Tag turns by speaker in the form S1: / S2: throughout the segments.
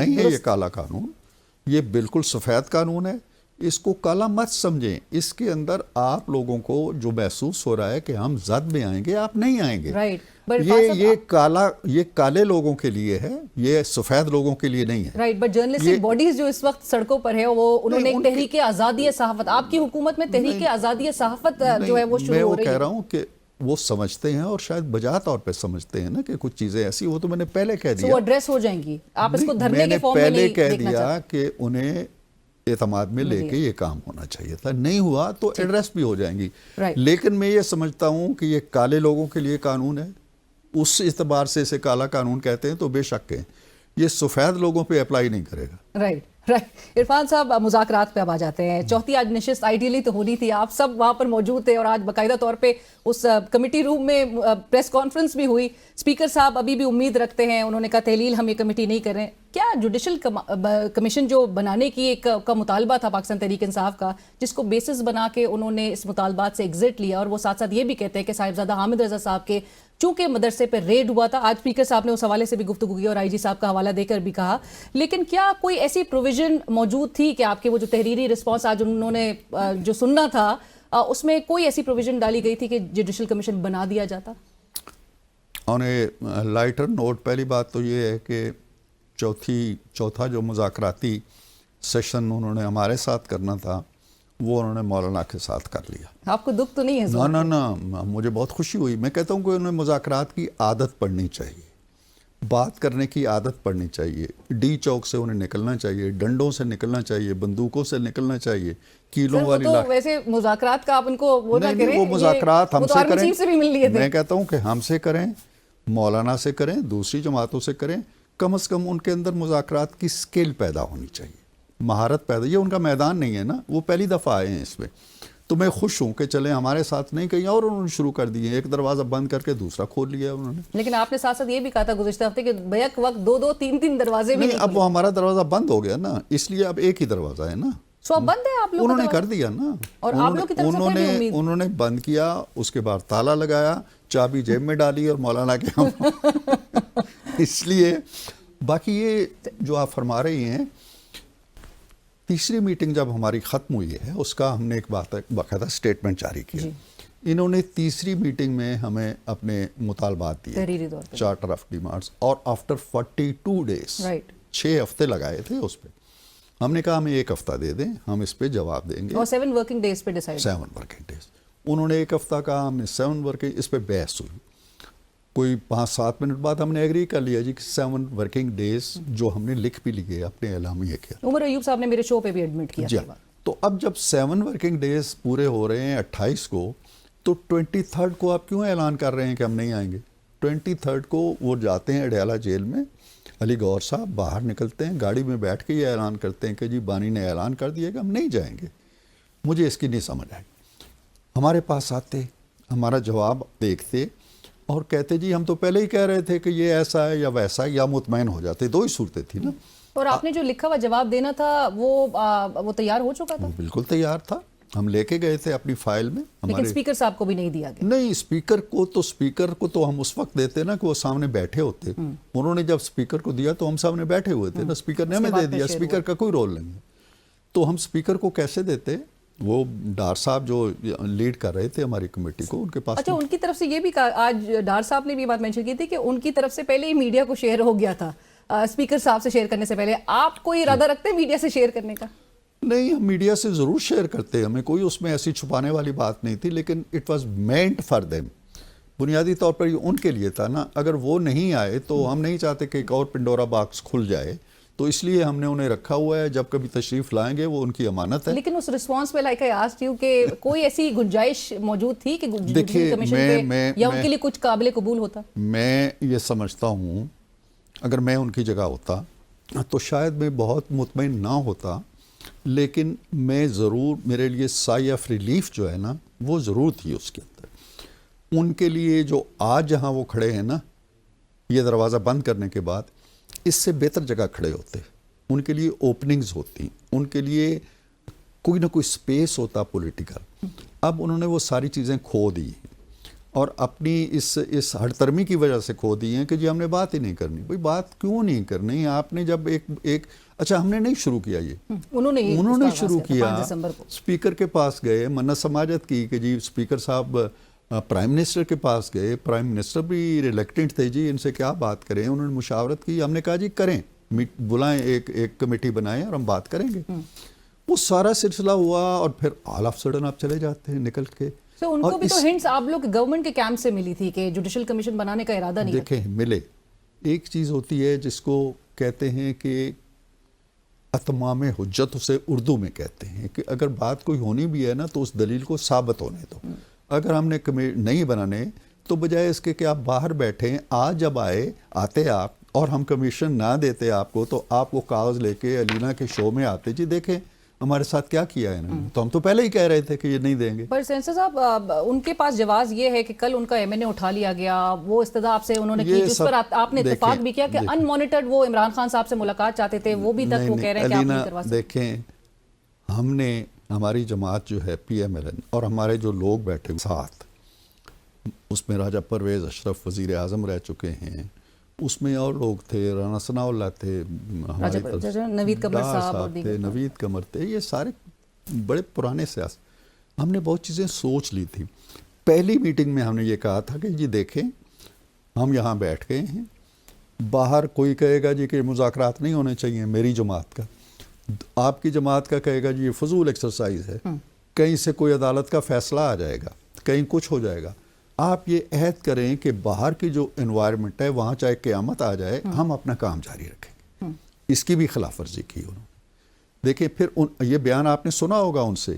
S1: نہیں ہے یہ کالا قانون، یہ بالکل سفید قانون ہے. اس کو کالا مت سمجھیں. اس کے اندر آپ لوگوں کو جو محسوس ہو رہا ہے کہ ہم زد میں آئیں گے، آپ نہیں آئیں گے. یہ کالے لوگوں کے لیے ہے، یہ سفید لوگوں کے لیے نہیں ہے.
S2: رائٹ، بٹ جرنلسٹک باڈیز جو اس وقت سڑکوں پر ہے وہ انہوں نے تحریک آزادی صحافت، آپ کی حکومت میں تحریک آزادی صحافت جو ہے وہ شروع ہو رہی ہے.
S1: میں وہ کہہ رہا ہوں کہ وہ سمجھتے ہیں اور شاید بجا طور پہ سمجھتے ہیں نا کہ کچھ چیزیں ایسی، وہ تو میں نے پہلے کہہ دیا.
S2: وہ ایڈریس ہو جائیں گی، آپ اس کو دھرنے کے فارم میں نہیں دیکھنا چاہتے.
S1: میں نے پہلے کہہ دیا کہ انہیں اعتماد میں لے کے یہ کام ہونا چاہیے تھا. نہیں ہوا تو ایڈریس بھی ہو جائیں گی. لیکن میں یہ سمجھتا ہوں کہ یہ کالے لوگوں کے لیے قانون ہے، اس اعتبار سے اسے کالا قانون کہتے ہیں. تو بے شک ہے یہ سفید لوگوں پہ اپلائی نہیں کرے گا.
S2: رائٹ. عرفان صاحب، مذاکرات پہ اب آ جاتے ہیں. چوتھی آج نشست آئیڈیلی تو ہونی تھی، آپ سب وہاں پر موجود تھے اور آج باقاعدہ طور پہ اس کمیٹی روم میں پریس کانفرنس بھی ہوئی. اسپیکر صاحب ابھی بھی امید رکھتے ہیں، انہوں نے کہا تحلیل ہم یہ کمیٹی نہیں کر رہے ہیں. کیا جوڈیشل کمیشن جو بنانے کی ایک کا مطالبہ تھا پاکستان تحریک انصاف کا، جس کو بیسس بنا کے انہوں نے اس مطالبات سے ایگزٹ لیا، اور وہ ساتھ ساتھ یہ بھی کہتے ہیں کہ صاحبزادہ حامد رضا صاحب کے چونکہ مدرسے پہ ریڈ ہوا تھا، آج اسپیکر صاحب نے اس حوالے سے بھی گفتگو کی اور آئی جی صاحب کا حوالہ دے کر بھی کہا، لیکن کیا کوئی ایسی پروویژن موجود تھی کہ آپ کے وہ جو تحریری رسپانس آج انہوں نے جو سننا تھا اس میں کوئی ایسی پروویژن ڈالی گئی تھی کہ جوڈیشل کمیشن بنا دیا جاتا؟
S1: آن اے لائٹر نوٹ، پہلی بات تو یہ ہے کہ چوتھا جو مذاکراتی سیشن انہوں نے ہمارے ساتھ کرنا تھا وہ انہوں نے مولانا کے ساتھ کر لیا.
S2: آپ کو دکھ تو نہیں ہے؟
S1: نہ مجھے بہت خوشی ہوئی. میں کہتا ہوں کہ انہیں مذاکرات کی عادت پڑنی چاہیے، بات کرنے کی عادت پڑنی چاہیے. ڈی چوک سے انہیں نکلنا چاہیے، ڈنڈوں سے نکلنا چاہیے، بندوقوں سے نکلنا چاہیے، کیلوں والی
S2: تو ویسے مذاکرات کا آپ ان کو وہ نہ کریں،
S1: وہ مذاکرات ہم سے کریں.
S2: میں
S1: کہتا ہوں کہ ہم سے کریں، مولانا سے کریں، دوسری جماعتوں سے کریں. کم از کم ان کے اندر مذاکرات کی سکل پیدا ہونی چاہیے، مہارت پیدا. یہ ان کا میدان نہیں ہے نا، وہ پہلی دفعہ آئے ہیں اس میں. تو میں خوش ہوں کہ چلیں ہمارے ساتھ نہیں کہیں اور انہوں نے شروع کر دیے. ایک دروازہ بند کر کے دوسرا کھول لیا انہوں نے.
S2: لیکن آپ نے ساتھ ساتھ یہ بھی کہا تھا گزشتہ ہفتے کہ بیک وقت دو تین دروازے بھی
S1: نہیں. اب وہ ہمارا دروازہ بند ہو گیا نا، اس لیے اب ایک ہی دروازہ ہے نا.
S2: سو اب بند ہے آپ لوگ؟
S1: انہوں نے کر دیا نا،
S2: اور آپ لوگ کی طرف سے پھر بھی
S1: انہوں نے بند کیا، اس کے بعد تالا لگایا، چابی جیب میں ڈالی اور مولانا کے ہم اس لیے. باقی یہ جو آپ فرما رہی ہیں، تیسری میٹنگ جب ہماری ختم ہوئی ہے اس کا ہم نے ایک باقاعدہ اسٹیٹمنٹ جاری کیا. انہوں نے تیسری میٹنگ میں ہمیں اپنے مطالبات دیے، چارٹر آف ڈیمانڈز، اور آفٹر 42 ڈیز 6 ہفتے لگائے تھے اس پہ. ہم نے کہا ہمیں 1 ہفتہ دے دیں، ہم اس پہ جواب دیں گے.
S2: اور 7 ورکنگ ڈیز پہ ڈیسائیڈ.
S1: 7 working days. انہوں نے 1 ہفتہ کہا، ہم نے 7 ورکنگ. اس پہ بحث ہوئی. کوئی 5-7 منٹ بعد ہم نے ایگری کر لیا جی کہ 7 ورکنگ ڈیز جو ہم نے لکھ بھی لیے اپنے اعلامیے کے.
S2: عمر ایوب صاحب نے میرے شو پہ بھی ایڈمٹ کیا.
S1: جی. تو اب جب 7 ورکنگ ڈیز پورے ہو رہے ہیں 28 کو، تو 23 کو آپ کیوں اعلان کر رہے ہیں کہ ہم نہیں آئیں گے؟ 23 کو وہ جاتے ہیں اڈیالہ جیل میں، علی گور صاحب باہر نکلتے ہیں، گاڑی میں بیٹھ کے یہ اعلان کرتے ہیں کہ جی بانی نے اعلان کر دیا کہ ہم نہیں جائیں گے. مجھے اس کی نہیں سمجھ آئی. ہمارے پاس آتے، ہمارا جواب دیکھتے اور کہتے جی ہم تو پہلے ہی کہہ رہے تھے کہ یہ ایسا ہے یا ویسا ہے، یا مطمئن ہو جاتے. 2 ہی صورتیں تھی نا.
S2: اور آپ نے جو لکھا ہوا جواب دینا تھا وہ تیار ہو چکا تھا؟
S1: وہ بالکل تیار تھا، ہم لے کے گئے تھے اپنی فائل میں.
S2: لیکن اسپیکر صاحب کو بھی نہیں دیا گیا؟
S1: نہیں، اسپیکر کو تو ہم اس وقت دیتے نا کہ وہ سامنے بیٹھے ہوتے. انہوں نے جب اسپیکر کو دیا تو ہم سامنے بیٹھے ہوئے تھے نا، اسپیکر نے ہمیں دے دیا. اسپیکر کا کوئی رول نہیں ہے. تو ہم اسپیکر کو کیسے دیتے؟ وہ ڈار صاحب جو لیڈ کر رہے تھے ہماری کمیٹی کو، ان کے پاس.
S2: اچھا، ان کی طرف سے یہ بھی کہا، آج ڈار صاحب نے بھی بات مینشن کی تھی کہ ان کی طرف سے پہلے ہی میڈیا کو شیئر ہو گیا تھا اسپیکر صاحب سے شیئر کرنے سے پہلے. آپ کوئی ارادہ رکھتے ہیں میڈیا سے شیئر کرنے کا؟
S1: نہیں، ہم میڈیا سے ضرور شیئر کرتے، ہمیں کوئی اس میں ایسی چھپانے والی بات نہیں تھی. لیکن it was meant for them, بنیادی طور پر یہ ان کے لیے تھا نا. اگر وہ نہیں آئے تو ہم نہیں چاہتے کہ ایک اور پنڈورا باکس کھل جائے. تو اس لیے ہم نے انہیں رکھا ہوا ہے، جب کبھی تشریف لائیں گے وہ ان کی امانت ہے.
S2: لیکن اس رسپانس میں لائک آئی آسکڈ یو کہ کوئی ایسی گنجائش موجود تھی کہ
S1: دیکھیے،
S2: کمیشن پہ یا ان کے لیے کچھ قابل قبول ہوتا؟ میں
S1: یہ سمجھتا ہوں اگر میں ان کی جگہ ہوتا تو شاید میں بہت مطمئن نہ ہوتا، لیکن میں ضرور، میرے لیے سائی آف ریلیف جو ہے نا وہ ضرور تھی اس کے اندر. ان کے لیے جو آج جہاں وہ کھڑے ہیں نا، یہ دروازہ بند کرنے کے بعد اس سے بہتر جگہ کھڑے ہوتے. ان کے لیے اوپننگز ہوتی، ان کے لیے کوئی نہ کوئی سپیس ہوتا پولیٹیکل. اب انہوں نے وہ ساری چیزیں کھو دی. اور اپنی اس ہڑ ترمی کی وجہ سے کھو دی ہیں کہ جی ہم نے بات ہی نہیں کرنی. بھئی بات کیوں نہیں کرنی؟ آپ نے جب ایک اچھا ہم نے نہیں شروع کیا، یہ
S2: انہوں نے
S1: شروع کیا.
S2: 5 دسمبر کو
S1: اسپیکر کے پاس گئے، منت سماجت کی کہ جی اسپیکر صاحب پرائم منسٹر کے پاس گئے، پرائم منسٹر بھی ریلیکٹنٹ تھے جی ان سے کیا بات کریں. انہوں نے مشاورت کی، ہم نے کہا جی کریں، بلائیں، ایک کمیٹی بنائیں اور ہم بات کریں گے. وہ سارا سلسلہ ہوا اور پھر آل آف سڈن آپ چلے جاتے ہیں نکل کے.
S2: تو ان کو بھی تو ہنٹس آپ لوگ گورنمنٹ کے کیمپ سے ملی تھی کہ جوڈیشل کمیشن بنانے کا ارادہ نہیں ہے.
S1: دیکھیں ملے، ایک چیز ہوتی ہے جس کو کہتے ہیں کہ اتمام حجت، اسے اردو میں کہتے ہیں کہ اگر بات کوئی ہونی بھی ہے نا تو اس دلیل کو ثابت ہونے دو. اگر ہم نے نہیں بنانے تو بجائے اس کے کہ آپ باہر بیٹھیں، آج جب آتے آپ اور ہم کمیشن نہ دیتے آپ کو تو آپ وہ کاغذ لے کے علینا کے شو میں آتے، جی دیکھیں ہمارے ساتھ کیا کیا ہے انہوں نے. تو ہم تو پہلے ہی کہہ رہے تھے کہ یہ نہیں دیں گے.
S2: پر سینسر صاحب ان کے پاس جواز یہ ہے کہ کل ان کا ایم این اے اٹھا لیا گیا، وہ استدعا آپ سے انہوں نے کی، جس پر آپ نے اتفاق بھی کیا کہ ان مانیٹرڈ وہ عمران خان صاحب سے ملاقات چاہتے تھے، وہ بھی تک وہ کہہ رہے ہیں کہ آپ نہیں کروا سکتے.
S1: دیکھیں ہم نے، ہماری جماعت جو ہے پی ایم ایل این اور ہمارے جو لوگ بیٹھے ساتھ، اس میں راجہ پرویز اشرف وزیر اعظم رہ چکے ہیں، اس میں اور لوگ تھے، رانا ثناء اللہ تھے،
S2: نوید قمر صاحب
S1: تھے، نوید قمر تھے، یہ سارے بڑے پرانے سیاست. ہم نے بہت چیزیں سوچ لی تھی. پہلی میٹنگ میں ہم نے یہ کہا تھا کہ جی دیکھیں ہم یہاں بیٹھ گئے ہیں، باہر کوئی کہے گا جی کہ مذاکرات نہیں ہونے چاہیے میری جماعت کا، آپ کی جماعت کا کہے گا جی یہ فضول ایکسرسائز ہے، کہیں سے کوئی عدالت کا فیصلہ آ جائے گا، کہیں کچھ ہو جائے گا. آپ یہ عہد کریں کہ باہر کی جو انوائرمنٹ ہے وہاں چاہے قیامت آ جائے ہم اپنا کام جاری رکھیں گے. اس کی بھی خلاف ورزی کی انہوں نے. دیکھیں پھر یہ بیان آپ نے سنا ہوگا ان سے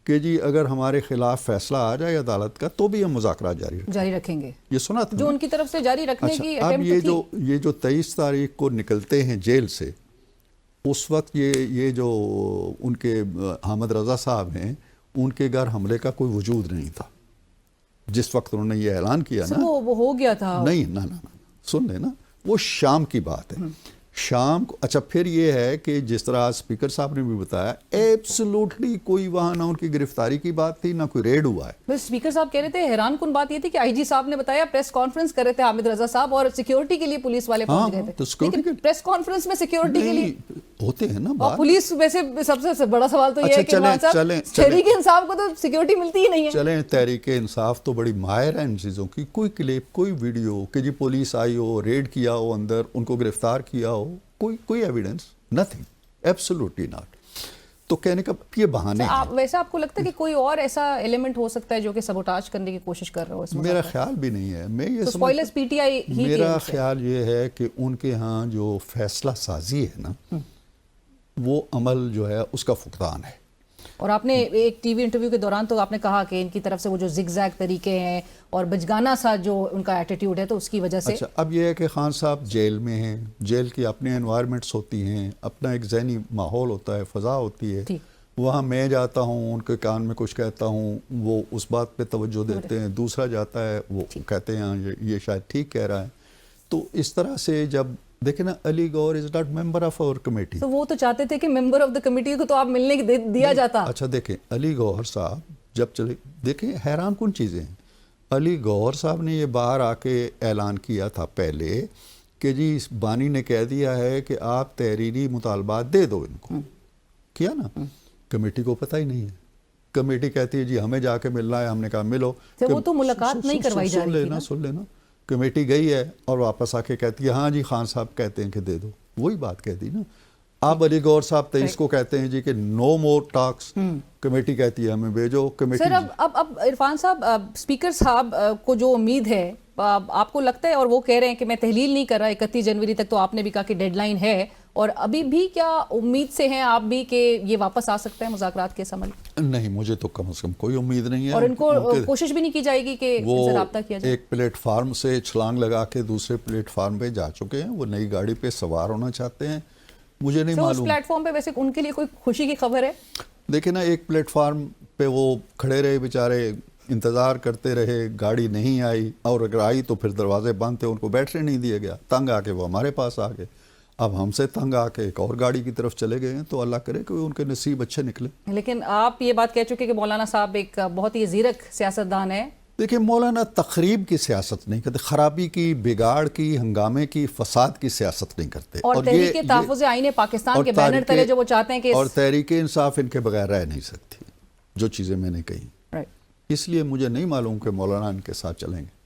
S1: کہ جی اگر ہمارے خلاف فیصلہ آ جائے عدالت کا تو بھی ہم مذاکرات جاری رکھیں گے. یہ سنا تھا
S2: جو ان کی طرف سے جاری رکھنے کی
S1: اب یہ جو 23 تاریخ کو نکلتے ہیں جیل سے، اس وقت یہ جو ان کے حامد رضا صاحب ہیں، ان کے گھر حملے کا کوئی وجود نہیں تھا جس وقت انہوں نے یہ اعلان کیا نا.
S2: وہ ہو گیا تھا.
S1: نہیں نہ سن لیں نا، وہ شام کی بات ہے، شام کو. اچھا پھر یہ ہے کہ جس طرح اسپیکر صاحب نے بھی بتایا، ایبسلوٹلی کوئی وہاں نہ ان کی گرفتاری کی بات تھی نہ کوئی ریڈ ہوا ہے.
S2: بس اسپیکر صاحب کہہ رہے تھے، حیران کن بات یہ تھی کہ آئی جی صاحب نے بتایا پریس کانفرنس کر رہے تھے حامد رضا صاحب اور سیکیورٹی کے لیے پولیس والے پہنچ گئے تھے. لیکن پریس کانفرنس میں سیکیورٹی کے لیے
S1: ہوتے ہیں نا
S2: اور پولیس. ویسے سب سے بڑا سوال تو یہ ہے کہ تحریک انصاف کو تو سیکیورٹی ملتی ہی نہیں ہے.
S1: چلیں تحریک انصاف تو بڑی ماہر ہے ان چیزوں کی. کوئی کلپ، کوئی ویڈیو کہ جی پولیس آئی ہو، ریڈ کیا ہو، اندر ان کو گرفتار کیا ہو، کوئی ایویڈنس نتھنگ، ایبسولوٹلی ناٹ. تو کہنے کا یہ بہانے ہیں.
S2: ویسے آپ کو لگتا ہے کہ کوئی اور ایسا ایلیمنٹ ہو سکتا ہے جو کہ سبوٹاج کرنے کی کوشش کر رہا ہو؟
S1: میرا خیال بھی نہیں ہے. میں یہ
S2: سپوائلرز پی ٹی آئی ہی.
S1: میرا خیال یہ ہے کہ ان کے ہاں جو فیصلہ سازی ہے نا، وہ عمل جو ہے اس کا فقدان ہے.
S2: اور آپ نے ایک ٹی وی انٹرویو کے دوران تو آپ نے کہا کہ ان کی طرف سے وہ جو زگ زیگ طریقے ہیں اور بچگانہ سا جو ان کا ایٹیٹیوڈ ہے تو اس کی وجہ سے.
S1: اچھا اب یہ ہے کہ خان صاحب جیل میں ہیں، جیل کی اپنے انوائرمنٹس ہوتی ہیں، اپنا ایک ذہنی ماحول ہوتا ہے، فضا ہوتی ہے. وہاں میں جاتا ہوں، ان کے کان میں کچھ کہتا ہوں، وہ اس بات پہ توجہ دیتے ہیں، دوسرا جاتا ہے وہ کہتے ہیں یہ شاید ٹھیک کہہ رہا ہے. تو اس طرح سے جب دیکھیں نا، علی گور از ناٹ ممبر آف اور کمیٹی.
S2: تو وہ تو چاہتے تھے کہ ممبر آف دا کمیٹی کو تو آپ ملنے دیا جاتا.
S1: اچھا دیکھیں علی گور صاحب جب چلے، دیکھیں حیران کن چیزیں ہیں. علی گور صاحب نے یہ باہر آ کے اعلان کیا تھا پہلے کہ جی اس بانی نے کہہ دیا ہے کہ آپ تحریری مطالبات دے دو ان کو. کیا نا، کمیٹی کو پتہ ہی نہیں ہے. کمیٹی کہتی ہے جی ہمیں جا کے ملنا ہے. ہم نے کہا ملو.
S2: وہ تو ملاقات نہیں کروائی جا رہی تھی.
S1: سن لینا کمیٹی گئی ہے اور واپس آ کے کہتی ہے ہاں جی خان صاحب کہتے ہیں کہ دے دو. وہی بات کہتی نا. آپ علی گور صاحب 23 کو کہتے ہیں جی کہ نو مور ٹاکس. کمیٹی کہتی ہے ہمیں بھیجو. کمیٹی
S2: سر اب عرفان صاحب، اسپیکر صاحب کو جو امید ہے، آپ کو لگتا ہے، اور وہ کہہ رہے ہیں کہ میں تحلیل نہیں کر رہا 31 جنوری تک، تو آپ نے بھی کہا کہ ڈیڈ لائن ہے، اور ابھی بھی کیا امید سے ہیں آپ بھی کہ یہ واپس آ سکتا ہے مذاکرات کے عمل؟
S1: نہیں، مجھے تو کم از کم کوئی امید نہیں ہے.
S2: اور ان کو کوشش بھی نہیں کی جائے گی کہ ان سے رابطہ کیا جائے؟
S1: ایک پلیٹ فارم سے چھلانگ لگا کے دوسرے پلیٹ فارم پہ جا چکے ہیں. وہ نئی گاڑی پہ سوار ہونا چاہتے ہیں. مجھے نہیں معلوم
S2: اس پلیٹ فارم پہ ویسے ان کے لیے کوئی خوشی کی خبر ہے؟
S1: دیکھیں نا، ایک پلیٹ فارم پہ وہ کھڑے رہے بیچارے، انتظار کرتے رہے، گاڑی نہیں آئی، اور اگر آئی تو پھر دروازے بند تھے، ان کو بیٹھنے نہیں دیا گیا. تنگ آ کے وہ ہمارے پاس آ گئے. اب ہم سے تنگ آ کے ایک اور گاڑی کی طرف چلے گئے ہیں. تو اللہ کرے کہ ان کے نصیب اچھے نکلے.
S2: لیکن آپ یہ بات کہہ چکے کہ مولانا صاحب ایک بہت ہی زیرک سیاستدان ہے،
S1: دیکھیں مولانا تخریب کی سیاست نہیں کرتے، خرابی کی، بگاڑ کی، ہنگامے کی، فساد کی سیاست نہیں کرتے.
S2: اور تحریک تحفظ آئین پاکستان کے بینر تلے جو وہ چاہتے ہیں کہ
S1: اور تحریک انصاف ان کے بغیر رہ نہیں سکتی، جو چیزیں میں نے کہی. اس لیے مجھے نہیں معلوم کہ مولانا ان کے ساتھ چلیں گے.